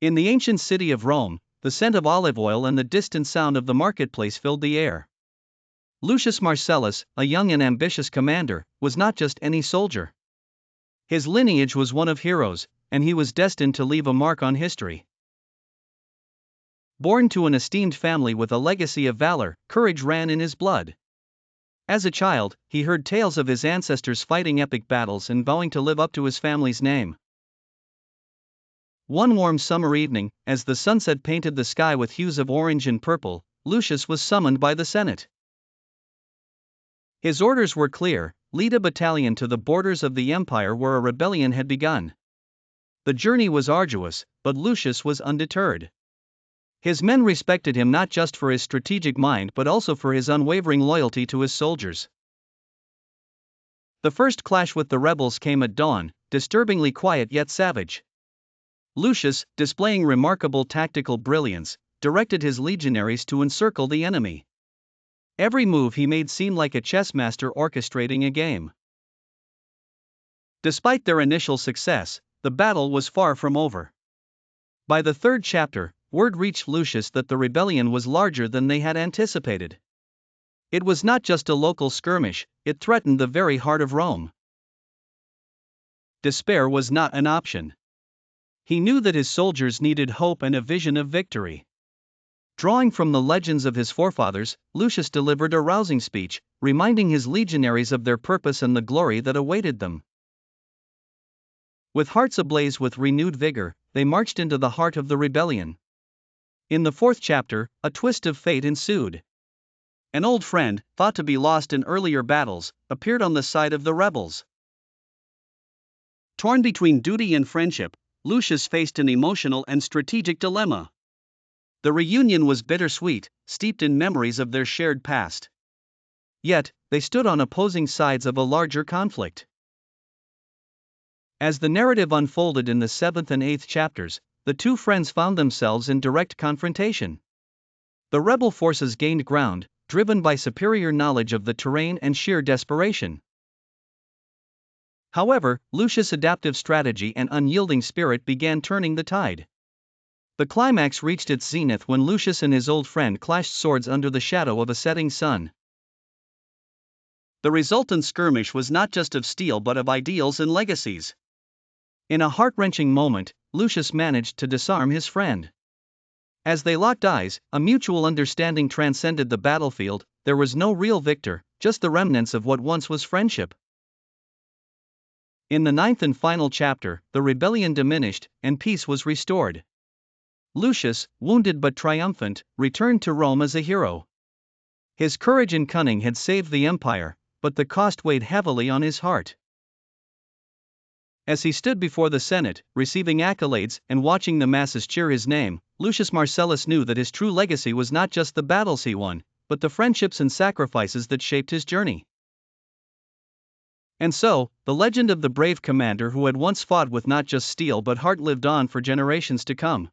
In the ancient city of Rome, the scent of olive oil and the distant sound of the marketplace filled the air. Lucius Marcellus, a young and ambitious commander, was not just any soldier. His lineage was one of heroes, and he was destined to leave a mark on history. Born to an esteemed family with a legacy of valor, courage ran in his blood. As a child, he heard tales of his ancestors fighting epic battles and vowing to live up to his family's name. One warm summer evening, as the sunset painted the sky with hues of orange and purple, Lucius was summoned by the Senate. His orders were clear: lead a battalion to the borders of the empire where a rebellion had begun. The journey was arduous, but Lucius was undeterred. His men respected him not just for his strategic mind but also for his unwavering loyalty to his soldiers. The first clash with the rebels came at dawn, disturbingly quiet yet savage. Lucius, displaying remarkable tactical brilliance, directed his legionaries to encircle the enemy. Every move he made seemed like a chess master orchestrating a game. Despite their initial success, the battle was far from over. By the third chapter, word reached Lucius that the rebellion was larger than they had anticipated. It was not just a local skirmish, it threatened the very heart of Rome. Despair was not an option. He knew that his soldiers needed hope and a vision of victory. Drawing from the legends of his forefathers, Lucius delivered a rousing speech, reminding his legionaries of their purpose and the glory that awaited them. With hearts ablaze with renewed vigor, they marched into the heart of the rebellion. In the fourth chapter, a twist of fate ensued. An old friend, thought to be lost in earlier battles, appeared on the side of the rebels. Torn between duty and friendship, Lucius faced an emotional and strategic dilemma. The reunion was bittersweet, steeped in memories of their shared past. Yet, they stood on opposing sides of a larger conflict. As the narrative unfolded in the 7th and 8th chapters, the two friends found themselves in direct confrontation. The rebel forces gained ground, driven by superior knowledge of the terrain and sheer desperation. However, Lucius' adaptive strategy and unyielding spirit began turning the tide. The climax reached its zenith when Lucius and his old friend clashed swords under the shadow of a setting sun. The resultant skirmish was not just of steel but of ideals and legacies. In a heart-wrenching moment, Lucius managed to disarm his friend. As they locked eyes, a mutual understanding transcended the battlefield. There was no real victor, just the remnants of what once was friendship. In the 9th and final chapter, the rebellion diminished, and peace was restored. Lucius, wounded but triumphant, returned to Rome as a hero. His courage and cunning had saved the empire, but the cost weighed heavily on his heart. As he stood before the Senate, receiving accolades and watching the masses cheer his name, Lucius Marcellus knew that his true legacy was not just the battles he won, but the friendships and sacrifices that shaped his journey. And so, the legend of the brave commander who had once fought with not just steel but heart lived on for generations to come.